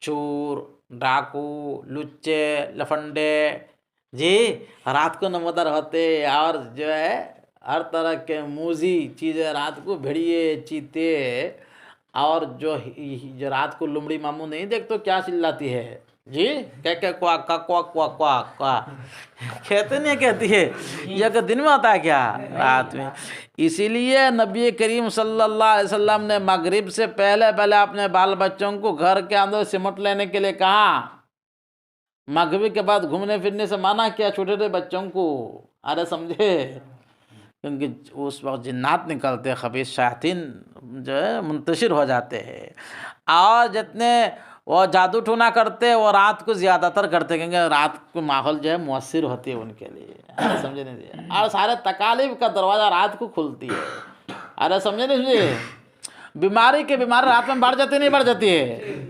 چور ڈاکو لچے لفنڈے جی رات کو نمودار ہوتے اور جو ہے ہر طرح کے موذی چیزیں رات کو بھیڑیے چیتے اور جو رات کو لمڑی ماموں نہیں دیکھ تو کیا چلاتی ہے جی کہ کواک کواک کواک کواک کہتے نہیں کہتی ہے یہ کہ دن میں ہوتا ہے کیا رات میں. اسی لیے نبی کریم صلی اللہ علیہ وسلم نے مغرب سے پہلے اپنے بال بچوں کو گھر کے اندر سمٹ لینے کے لیے کہا. مغرب کے بعد گھومنے پھرنے سے منع کیا چھوٹے چھوٹے بچوں کو. ارے سمجھے کیونکہ اس وقت جنات نکلتے خبیث شیاطین جو ہے منتشر ہو جاتے ہیں اور جتنے وہ جادو ٹونا کرتے وہ رات کو زیادہ تر کرتے کیونکہ رات کو ماحول جو ہے مؤثر ہوتی ہے ان کے لیے. سمجھے نہیں دیا اور سارے تکالیف کا دروازہ رات کو کھلتی ہے. ارے سمجھے نہیں سمجھے بیماری رات میں بڑھ جاتی نہیں بڑھ جاتی ہے.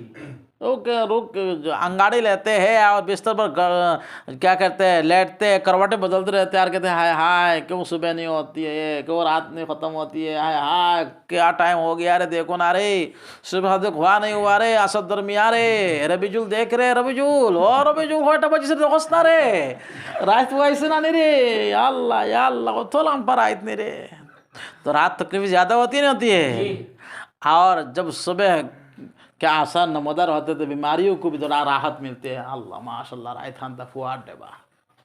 رک جو انگاڑی لیتے ہیں اور بستر پر کیا کرتے ہیں لیٹتے ہیں کروٹیں بدلتے رہتے ہیں اور کہتے ہیں ہائے ہائے کیوں صبح نہیں ہوتی ہے کیوں رات نہیں ختم ہوتی ہے ہائے ہائے کیا ٹائم ہو گیا رے دیکھو نا رے صبح تک ہوا نہیں ہوا رے اسد درمیان رے ربی جول دیکھ رے ربی جول ہوئے ٹپا جسے دوستا رے رات وہ ایسے نہ نہیں رے یا اللہ وہ تھوڑا ہم پر آئیت نہیں رے. تو رات تکلیف زیادہ ہوتی نہیں ہوتی ہے اور جب صبح کیا آثار نمودار ہوتے تو بیماریوں کو بھی ذرا راحت ملتے ہیں. اللہ ماشاء اللہ رائے تھان تفوات ڈبا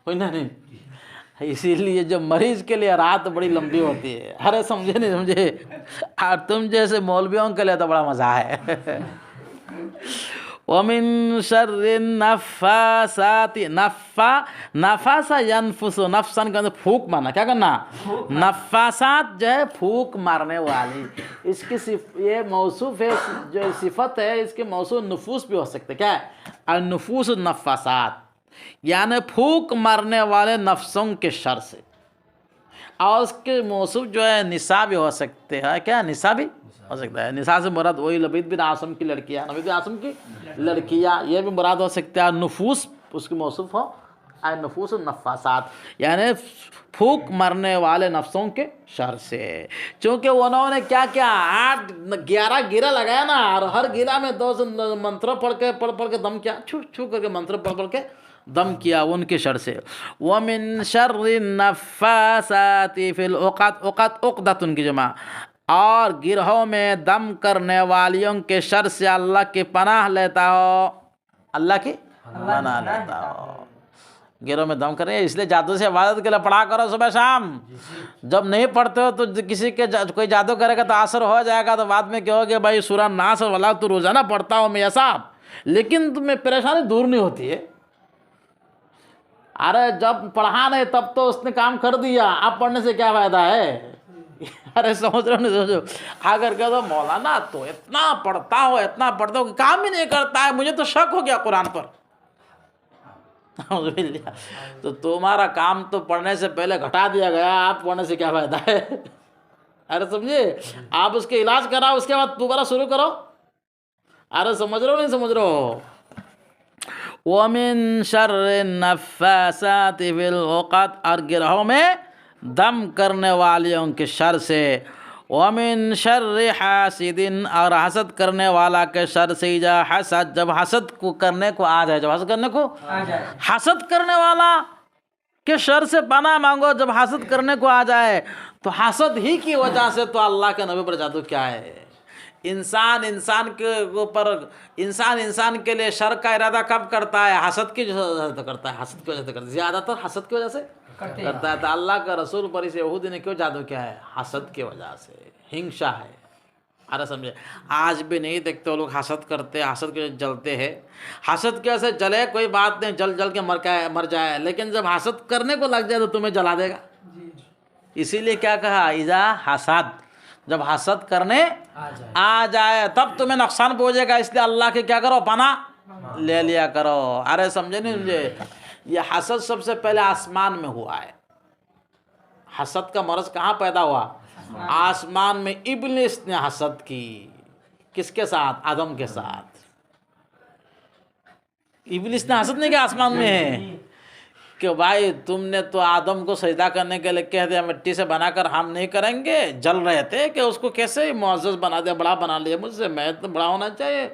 کوئی نہیں. اسی لیے جو مریض کے لیے رات بڑی لمبی ہوتی ہے. ارے سمجھے نہیں سمجھے اور تم جیسے مولویوں کے لیے تو بڑا مزہ ہے. ومن شر النفاسات نفس ینفس نفسن کا پھونک مارنا. کیا کرنا نفاسات جو ہے پھونک مارنے والی. اس کی یہ موصوف ہے جو صفت ہے اس کے موصوف نفوس بھی ہو سکتے. کیا ہے النفوس النفاسات یعنی پھونک مارنے والے نفسوں کے شر سے. اور اس کے موصوف جو ہے نساء بھی ہو سکتے ہیں. کیا نساء بھی ہو سکتا ہے. نساء سے مراد وہی لبید بن عاصم کی لڑکیاں نبید بن عاصم کی لڑکیاں یہ بھی مراد ہو سکتا ہے. نفوس اس کی موصوف ہو نفوس النفاسات یعنی پھونک مرنے والے نفسوں کے شر سے. چونکہ انہوں نے کیا 11 گیرا لگایا نا اور ہر گیرا میں 2 منتر پڑھ کے دم کیا چھو کر کے منتر پڑھ کے دم کیا ان کے شر سے. وَمِن شَرِّ النَّفَّاسَاتِ فِي الْعُقَدِ عقدۃ کی جمع اور گرہوں میں دم کرنے والیوں کے شر سے اللہ کی پناہ لیتا ہو. اللہ کی پناہ لیتا ہو. گرہوں میں دم کریں اس لیے جادو سے عبادت کے لیے پڑھا کرو صبح شام. جب نہیں پڑھتے ہو تو کسی کے کوئی جادو کرے گا تو اثر ہو جائے گا تو بعد میں کہو گے بھائی سورہ ناس اور فلق تو روزانہ پڑھتا ہوں میں صاحب لیکن تمہیں پریشانی دور نہیں ہوتی ہے. ارے جب پڑھا نہیں تب تو اس نے کام کر دیا اب پڑھنے سے کیا فائدہ ہے. ارے سمجھ رہے ہو نہیں سمجھو؟ اگر کہہ دو مولانا تو اتنا پڑھتا ہو کہ کام ہی نہیں کرتا ہے، مجھے تو شک ہو گیا قرآن پر، تو تمہارا کام تو پڑھنے سے پہلے گھٹا دیا گیا، آپ پڑھنے سے کیا فائدہ ہے؟ ارے سمجھے، آپ اس کے علاج کراؤ، اس کے بعد دوبارہ شروع کرو۔ ارے سمجھ رہے ہو نہیں سمجھ رہے ہو؟ وَمِن شَرِّ النَّفَّاثَاتِ فِي الْعُقَدِ، اور گرہوں میں دم کرنے والیوں کے شر سے، وَمِن شَرِّ حَاسِدٍ، اور حسد کرنے والا کے شر سے، اذا حسد، جب حسد کو کرنے کو آ جائے، جب حسد کرنے کو آ جائے، حسد کرنے والا کے شر سے پناہ مانگو جب حسد کرنے کو آ جائے۔ تو حسد ہی کی وجہ سے تو اللہ کے نبی پر جادو کیا ہے؟ انسان کے اوپر، انسان کے لیے شر کا ارادہ کب کرتا ہے؟ حسد کی وجہ سے کرتا ہے، حسد کی وجہ سے کرتا ہے، زیادہ تر حسد کی وجہ سے کرتا ہے۔ تو اللہ کا رسول پر اس یہودی نے کیوں جادو کیا ہے؟ حسد کی وجہ سے، ہنسا ہے۔ ارے سمجھے، آج بھی نہیں دیکھتے وہ لوگ حسد کرتے، حسد کے جلتے ہیں۔ حسد کی وجہ سے جلے کوئی بات نہیں، جل کے مر جائے، لیکن جب حسد کرنے کو لگ جائے تو تمہیں جلا دے گا۔ اسی لیے کیا کہا؟ اذا حسد، جب حسد کرنے آ جائے تب تمہیں نقصان پہنچے گا، اس لیے اللہ کے کیا کرو؟ پناہ لے لیا کرو۔ ارے سمجھے نہیں سمجھے؟ یہ حسد سب سے پہلے آسمان میں ہوا ہے۔ حسد کا مرض کہاں پیدا ہوا؟ آسمان میں ابلیس نے حسد کی، کس کے ساتھ؟ آدم کے ساتھ۔ ابلیس نے حسد نہیں کیا آسمان میں ہے کہ بھائی تم نے تو آدم کو سجدہ کرنے کے لیے کہہ دیا، مٹی سے بنا کر ہم نہیں کریں گے، جل رہے تھے کہ اس کو کیسے معزز بنا دیا، بڑا بنا لیا مجھ سے، میں تو بڑا ہونا چاہیے۔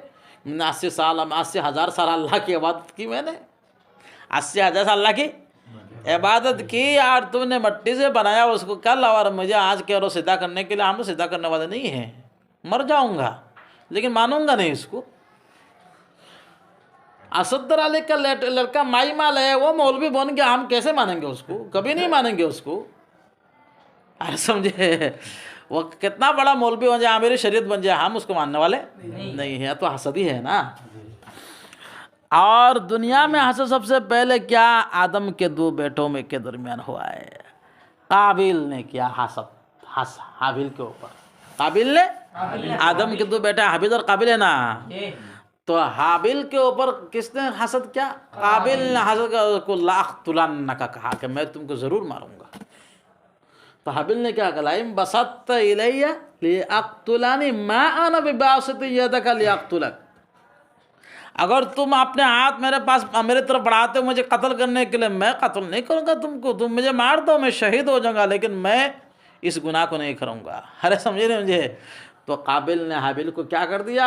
80,000 سال اللہ کی عبادت کی، میں نے 80,000 سال اللہ کی عبادت کی، اور تم نے مٹی سے بنایا اس کو، کل اور مجھے آج کہہ رہو سجدہ کرنے کے لیے، ہم تو سجدہ کرنے والے نہیں ہیں، مر جاؤں گا لیکن مانوں گا نہیں اس کو۔ اسد علی کا لڑکا مائی مال ہے، وہ مولوی بن گیا، ہم کیسے مانیں گے اس کو؟ کبھی نہیں مانیں گے اس کو۔ ارے سمجھے، وہ کتنا بڑا مولوی بن جائے، میری شریعت بن جائے، ہم اس کو ماننے والے نہیں ہیں، تو حسد ہی ہے نا۔ اور دنیا میں حسد سب سے پہلے کیا؟ آدم کے 2 بیٹوں میں کے درمیان ہوا ہے۔ قابیل نے کیا حسد حابیل کے اوپر، قابیل نے، آدم کے 2 بیٹے حابیل اور قابیل ہے نا، تو حابیل کے اوپر کس نے حسد کیا؟ قابیل نے حسد کو لاقتلنک کہا کہ میں تم کو ضرور ماروں گا۔ تو حابیل نے کیا کہا؟ لئن بسطت الی لیقتلنی ما انا بباسط یدک لیقتلک، اگر تم اپنے ہاتھ میرے پاس میرے طرف بڑھاتے ہو مجھے قتل کرنے کے لیے، میں قتل نہیں کروں گا تم کو، تم مجھے مار دو میں شہید ہو جاؤں گا، لیکن میں اس گناہ کو نہیں کروں گا۔ ارے سمجھے نہیں مجھے؟ تو قابل نے حابیل کو کیا کر دیا؟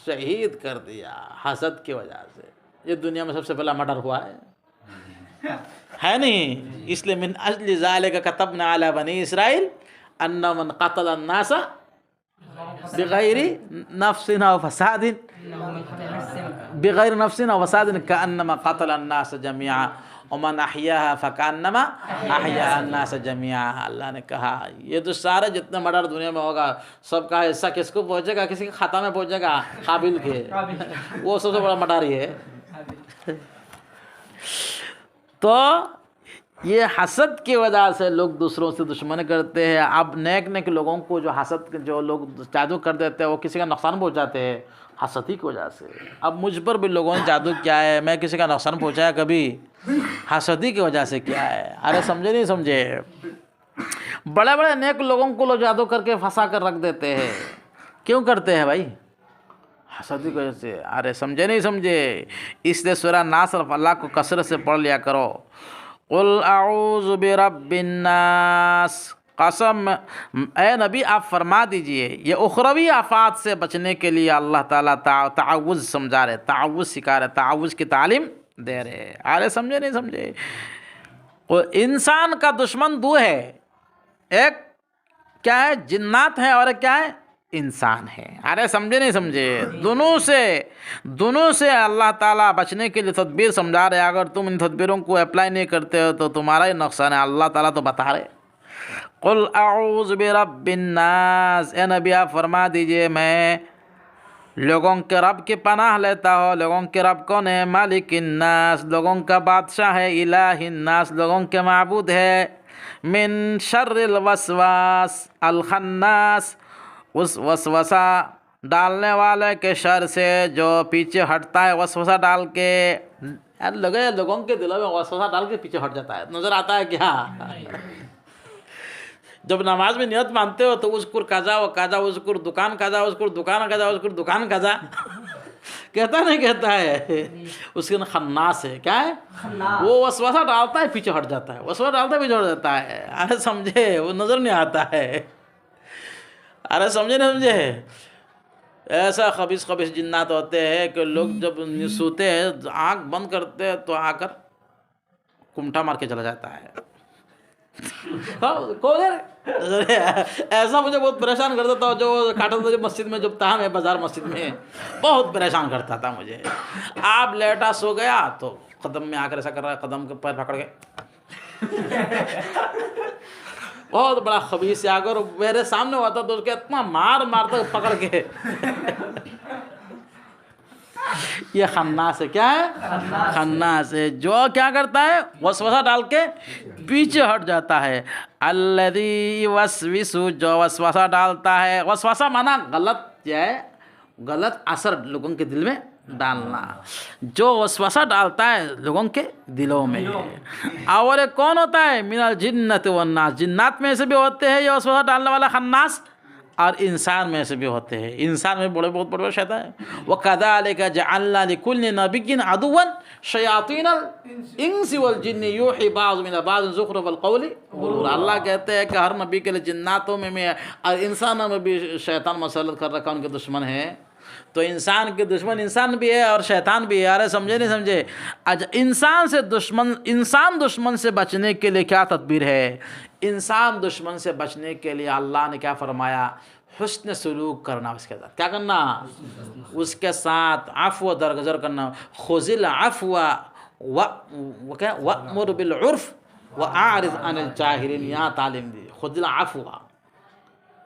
شہید کر دیا، حسد کی وجہ سے۔ یہ دنیا میں سب سے پہلا مرڈر ہوا ہے نہیں؟ اس لیے من اجل ذالک کتبنا علی بنی اسرائیل ان من قتل الناس بغیر نفس او فساد بغیر نفس او فساد کانما قتل الناس جميعا ومن احیاها فکانما احیا الناس جميعا۔ اللہ نے کہا یہ تو سارے جتنے مرڈر دنیا میں ہوگا سب کا حصہ کس کو پہنچے گا؟ کسی کے خطا میں پہنچے گا، قابل کے، وہ سب سے بڑا مرڈر ہی ہے۔ تو یہ حسد کی وجہ سے لوگ دوسروں سے دشمنی کرتے ہیں۔ اب نیک لوگوں کو جو لوگ جادو کر دیتے ہیں وہ کسی کا نقصان پہنچاتے ہیں حسد ہی کی وجہ سے۔ اب مجھ پر بھی لوگوں نے جادو کیا ہے، میں کسی کا نقصان پہنچایا کبھی؟ حسد ہی کی وجہ سے کیا ہے۔ ارے سمجھے نہیں سمجھے؟ بڑے بڑے نیک لوگوں کو لوگ جادو کر کے پھنسا کر رکھ دیتے ہیں، کیوں کرتے ہیں بھائی؟ حسد کی وجہ سے۔ ارے سمجھے نہیں سمجھے؟ اس لیے سورہ ناس اللہ کو کثرت سے پڑھ لیا کرو۔ قل اعوذ برب الناس، قسم اے نبی آپ فرما دیجئے، یہ اخروی آفات سے بچنے کے لیے اللہ تعالیٰ تعوذ سمجھا رہے، تعوذ سکھا رہے، تعوذ کی تعلیم دے رہے۔ ارے سمجھے نہیں سمجھے؟ انسان کا دشمن 2 ہے، ایک کیا ہے؟ جنات ہے، اور ایک کیا ہے؟ انسان ہے۔ ارے سمجھے نہیں سمجھے؟ دونوں سے اللہ تعالیٰ بچنے کے لیے تدبیر سمجھا رہے۔ اگر تم ان تدبیروں کو اپلائی نہیں کرتے ہو تو تمہارا ہی نقصان ہے، اللہ تعالیٰ تو بتا رہے۔ قل اعوذ برب الناس، اے نبی آپ فرما دیجئے میں لوگوں کے رب کی پناہ لیتا ہو. لوگوں کے رب کون ہے؟ مالک الناس، لوگوں کا بادشاہ ہے. الہ الناس، لوگوں کے معبود ہے. من شر الوسواس الخناس، اس وسوسہ ڈالنے والے کے شر سے جو پیچھے ہٹتا ہے وسوسہ ڈال کے. لوگوں کے دلوں میں وسوسہ ڈال کے پیچھے ہٹ جاتا ہے. نظر آتا ہے کیا؟ جب نماز میں نیت مانتے ہو تو اذکر کذا و کذا، اذکر دکان کذا، اذکر دکان کذا، اذکر دکان کذا کہتا نہیں کہتا ہے. اس کے خناس ہے. کیا ہے؟ وہ وسوسہ ڈالتا ہے پیچھے ہٹ جاتا ہے، وسوسہ ڈالتا ہے پیچھے ہٹ جاتا ہے. ارے سمجھے؟ وہ نظر نہیں آتا ہے. ارے سمجھے نہیں سمجھے؟ ایسا خبیث جنات ہوتے ہیں کہ لوگ جب سوتے ہیں آنکھ بند کرتے ہیں تو آ کر کمٹا مار کے چلا جاتا ہے. ایسا مجھے بہت پریشان کرتا تھا جو کاٹا تھا مسجد میں، جب تھا میں بازار مسجد میں، بہت پریشان کرتا تھا مجھے. آپ لیٹا سو گیا تو قدم میں آ کر ایسا کر رہا ہے، قدم کے پیر پکڑ کے بہت بڑا خبیث ہے. اگر میرے سامنے ہوتا تو اس کے اتنا مارتا پکڑ کے. یہ خناس ہے. کیا ہے؟ خناس ہے. جو کیا کرتا ہے؟ وسوسہ ڈال کے پیچھے ہٹ جاتا ہے. الذی یوسوس، جو وسوسہ ڈالتا ہے. وسوسہ مانا غلط ہے، غلط اثر لوگوں کے دل میں ڈالنا. جو وسوسہ ڈالتا ہے لوگوں کے دلوں میں. اور کون ہوتا ہے؟ من الجنۃ والناس، جنات میں سے بھی ہوتے ہیں یہ وسوسہ ڈالنے والا خناس، اور انسان میں سے بھی ہوتے ہیں. انسان میں بہت بڑے شیطان ہیں. وَكَذَلِكَ جَعَلْنَا لِكُلِّ نَبِيٍّ عَدُوًّا شَيَاطِينَ الْإِنسِ وَالْجِنِّ يُوحِي بَعْضُهُمْ إِلَىٰ بَعْضٍ زُخْرُفَ الْقَوْلِ غُرُورًا. اللہ کہتے ہیں کہ ہر نبی کے لیے جناتوں میں اور انسانوں میں بھی شیطان مسلط کر رکھا، ان کے دشمن ہیں. تو انسان کے دشمن انسان بھی ہے اور شیطان بھی ہے. ارے سمجھے نہیں سمجھے؟ انسان دشمن سے بچنے کے لیے کیا تدبیر ہے؟ انسان دشمن سے بچنے کے لیے اللہ نے کیا فرمایا؟ حسن سلوک کرنا. اس کے ساتھ کیا کرنا؟ اس کے ساتھ عفو درگزر کرنا. خذ العفو وأمر بالعرف وأعرض عن الجاہلین. یہاں تعلیم دی. خذ العفو،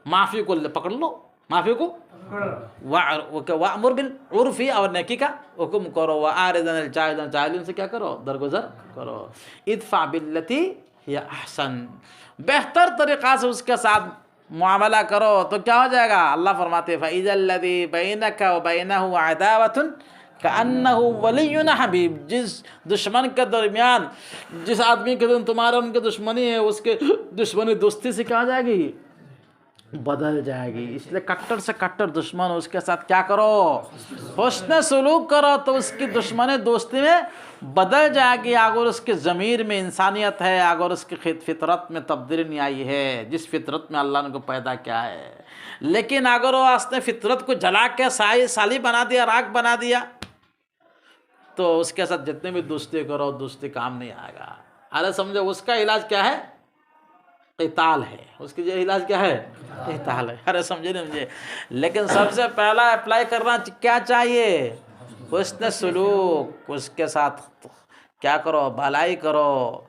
معافی کو پکڑ لو، معافی کو. وأمر بالعرف، اور نیکی کا حکم کرو. وأعرض عن الجاہلین، جاہلین سے کیا کرو؟ درگزر کرو. ادفع باللتی ہی احسن، بہتر طریقہ سے اس کے ساتھ معاملہ کرو تو کیا ہو جائے گا؟ اللہ فرماتے ہیں فَإِذَا الَّذِي بَيْنَكَ وَبَيْنَهُ عَدَاوَةٌ كَأَنَّهُ وَلِيٌّ حَمِيمٌ. جس دشمن کے درمیان، جس آدمی کے دن تمہارا ان کے دشمنی ہے، اس کے دشمنی دوستی سے کیا ہو جائے گی؟ بدل جائے گی. اس لیے کٹر سے کٹر دشمن، اس کے ساتھ کیا کرو؟ حسن سلوک کرو تو اس کی دشمنی دوستی میں بدل جائے گی. اگر اس کے ضمیر میں انسانیت ہے، اگر اس کی فطرت میں تبدیلی نہیں آئی ہے، جس فطرت میں اللہ نے کو پیدا کیا ہے. لیکن اگر وہ اس نے فطرت کو جلا کے سالی بنا دیا، راکھ بنا دیا، تو اس کے ساتھ جتنے بھی دوستی کرو، دوستی کام نہیں آئے گا. ارے سمجھو اس کا علاج کیا ہے؟ قتال ہے. اس کی جو علاج کیا ہے؟ قتال ہے. ارے سمجھے نہیں مجھے؟ لیکن سب سے پہلا اپلائی کرنا کیا چاہیے؟ حسن سلوک. اس کے ساتھ کیا کرو؟ بھلائی کرو.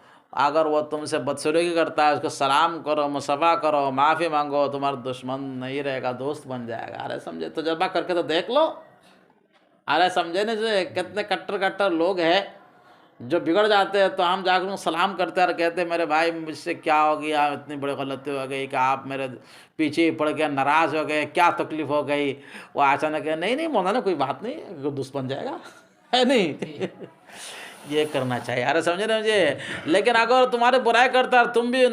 اگر وہ تم سے بدسلوکی کرتا ہے اس کو سلام کرو، مصافحہ کرو، معافی مانگو. تمہارا دشمن نہیں رہے گا، دوست بن جائے گا. ارے سمجھے؟ تجربہ کر کے تو دیکھ لو. ارے سمجھے نہیں جو کتنے کٹر لوگ ہیں جو بگڑ جاتے ہیں تو ہم جا کر سلام کرتے ہیں اور کہتے ہیں میرے بھائی مجھ سے کیا ہو گیا، اتنی بڑی غلطی ہو گئی کہ آپ میرے پیچھے پڑ گئے، ناراض ہو گئے، کیا تکلیف ہو گئی. وہ اچانک کہ نہیں مولانا کوئی بات نہیں، دوست بن جائے گا، ہے نہیں. یہ کرنا چاہیے. ارے سمجھے نا مجھے؟ لیکن اگر تمہارے برائی کرتا ہے، تم بھی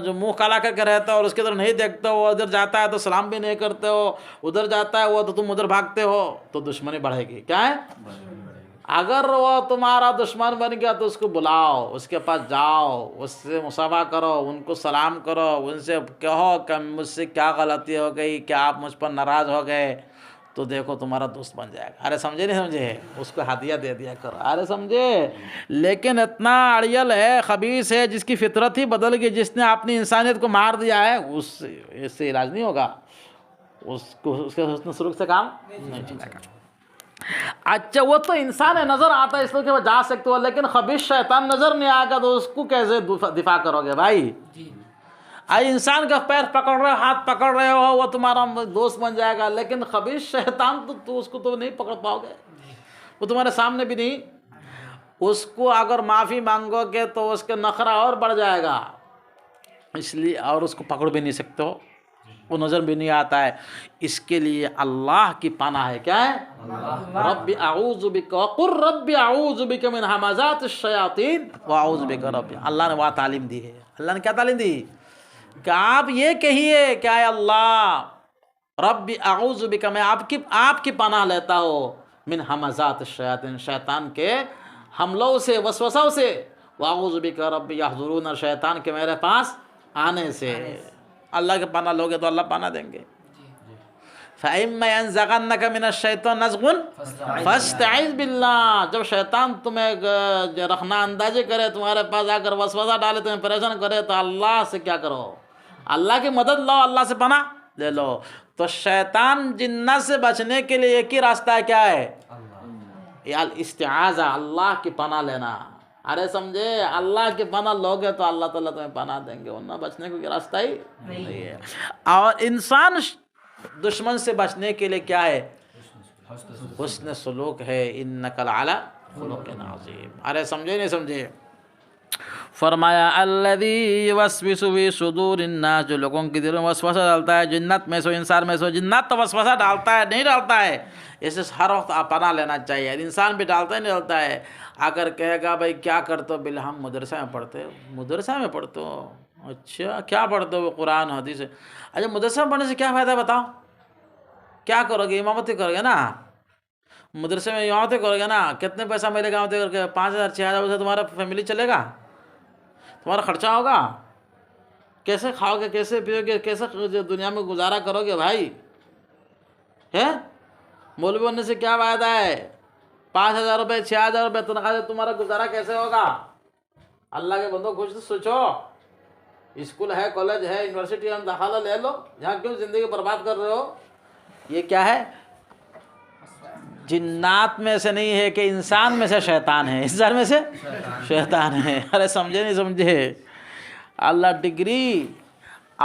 جو منہ کالا کر کے رہتا ہو اور اس کی طرف نہیں دیکھتے ہو، ادھر جاتا ہے تو سلام بھی نہیں کرتے ہو، ادھر جاتا ہے وہ تو تم ادھر بھاگتے ہو، تو دشمنی بڑھے گی. کیا ہے؟ اگر وہ تمہارا دشمن بن گیا تو اس کو بلاؤ، اس کے پاس جاؤ، اس سے مصافحہ کرو، ان کو سلام کرو، ان سے کہو کہ مجھ سے کیا غلطی ہو گئی، کیا آپ مجھ پر ناراض ہو گئے، تو دیکھو تمہارا دوست بن جائے گا. ارے سمجھے نہیں سمجھے؟ اس کو ہدیہ دے دیا کرو. ارے سمجھے؟ لیکن اتنا اڑیل ہے، خبیث ہے، جس کی فطرت ہی بدل گئی، جس نے اپنی انسانیت کو مار دیا ہے، اس سے علاج نہیں ہوگا. اس کے حسن سلوک سے کام نہیں چلے گا. اچھا وہ تو انسان ہے، نظر آتا ہے اس لیے کہ وہ جا سکتے ہو، لیکن خبیث شیطان نظر نہیں آئے گا تو اس کو کیسے دفاع کرو گے بھائی؟ آئی انسان کا پیر پکڑ رہے ہو، ہاتھ پکڑ رہے ہو، وہ تمہارا دوست بن جائے گا، لیکن خبیث شیطان تو اس کو تو نہیں پکڑ پاؤ گے، وہ تمہارے سامنے بھی نہیں۔ اس کو اگر معافی مانگو گے تو اس کا نخرہ اور بڑھ جائے گا، اس لیے اور اس کو پکڑ بھی نہیں سکتے ہو، وہ نظر بھی نہیں آتا ہے۔ اس کے لیے اللہ کی پناہ ہے، کیا ہے؟ رب اعوذ بک، وقل رب اعوذ بک من همزات الشیاطین واعوذ بک رب۔ اللہ نے وہ تعلیم دی ہے، اللہ نے کیا تعلیم دی کہ آپ یہ کہیے کہ اے اللہ رب اعوذ بک، میں آپ کی پناہ لیتا ہوں من همزات الشیاطین، شیطان کے حملوں سے، وسوسوں سے، واعوذ بک رب یحضرون، شیطان کے میرے پاس آنے سے۔ اللہ کے پناہ لوگے تو اللہ پناہ دیں گے۔ فَإِمَّا يَنزَغَنَّكَ مِنَ الشَّيْطَانِ نَزْغٌ فَاسْتَعِذْ بِاللَّهِ۔ جب شیطان تمہیں رخنا اندازی کرے، تمہارے پاس آ کر وسوسہ ڈالے، تمہیں پریشان کرے، تو اللہ سے کیا کرو؟ اللہ کی مدد لو، اللہ سے پناہ لے لو۔ تو شیطان جنات سے بچنے کے لیے ایک ہی راستہ ہے، کیا ہے؟ الاستعاذہ، اللہ کی پناہ لینا۔ ارے سمجھے، اللہ کی پناہ لوگے تو اللہ تعالیٰ تمہیں پناہ دیں گے، ورنہ بچنے کو راستہ ہی نہیں ہے۔ اور انسان دشمن سے بچنے کے لیے کیا ہے؟ حسن سلوک ہے، انک لعلی خلق عظیم۔ ارے سمجھے نہیں سمجھے؟ فرمایا الذی یوسوس فی صدور الناس، جو لوگوں کی دلوں میں وسوسہ ڈالتا ہے، جنت میں سو انسان میں سو، جنات تو وسوسہ ڈالتا ہے نہیں ڈالتا ہے، اسے ہر وقت پناہ لینا چاہیے۔ انسان بھی ڈالتا ہے نہیں ڈالتا ہے۔ اگر کہے گا بھائی کیا کرتے ہو، بل ہم مدرسہ میں پڑھتے ہو، مدرسہ میں پڑھتے ہو، اچھا کیا پڑھتے ہو؟ قرآن حدیث۔ اچھا مدرسہ میں پڑھنے سے کیا فائدہ بتاؤ؟ کیا کرو گے؟ امامتی کرو گے نا، مدرسے میں امامتی کرو گے نا، کتنے پیسہ ملے گا امامتی کر کے؟ 5,000 6,000 سے تمہارا فیملی چلے گا؟ تمہارا خرچہ ہوگا؟ کیسے کھاؤ گے، کیسے پیو گے، کیسے دنیا میں گزارا کرو گے بھائی؟ ہے مولوی بننے سے کیا فائدہ ہے؟ 5,000 روپے 6,000 روپے تنخواہ سے تمہارا گزارا کیسے ہوگا؟ اللہ کے بندو کچھ تو سوچو۔ اسکول ہے، کالج ہے، یونیورسٹی میں داخلہ لے لو، یہاں کیوں زندگی برباد کر رہے ہو؟ یہ کیا ہے؟ جنات میں سے نہیں ہے کہ انسان میں سے شیطان ہے، انسان میں سے شیطان ہے۔ ارے سمجھے نہیں سمجھے؟ اللہ ڈگری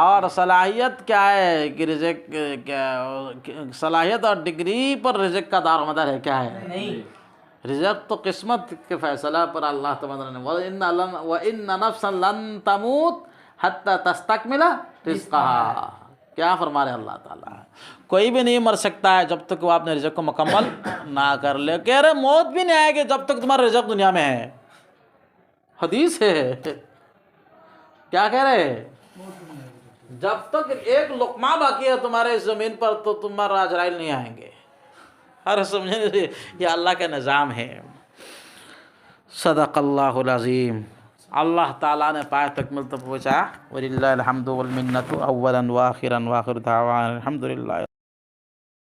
اور صلاحیت کیا ہے کہ رزق، صلاحیت اور ڈگری پر رزق کا دار و مدار ہے، کیا ہے؟ نہیں، رزق تو قسمت کے فیصلہ پر اللہ تعالیٰ نے وَإِنَّ نَفْسًا لَن تَمُوتَ حَتَّى تَسْتَكْمِلَ رِزْقَهَا۔ کیا فرما رہے اللہ تعالیٰ؟ کوئی بھی نہیں مر سکتا ہے جب تک وہ اپنے رزق کو مکمل نہ کر لے۔ کہہ رہے موت بھی نہیں آئے گی جب تک تمہارا رزق دنیا میں ہے، حدیث ہے۔ کیا کہہ رہے؟ جب تک ایک لقمہ باقی ہے تمہارے اس زمین پر تو تمہارا عزرائیل نہیں آئیں گے۔ ہر سمجھے، یہ اللہ کا نظام ہے۔ صدق اللہ العظیم۔ اللہ تعالیٰ نے پائے تکمیل تک پہنچا۔ وَلِلَّهِ الْحَمْدُ وَالْمِنَّةُ أَوَّلًا وَآخِرًا وآخِرُ دعوانا الحمد للہ۔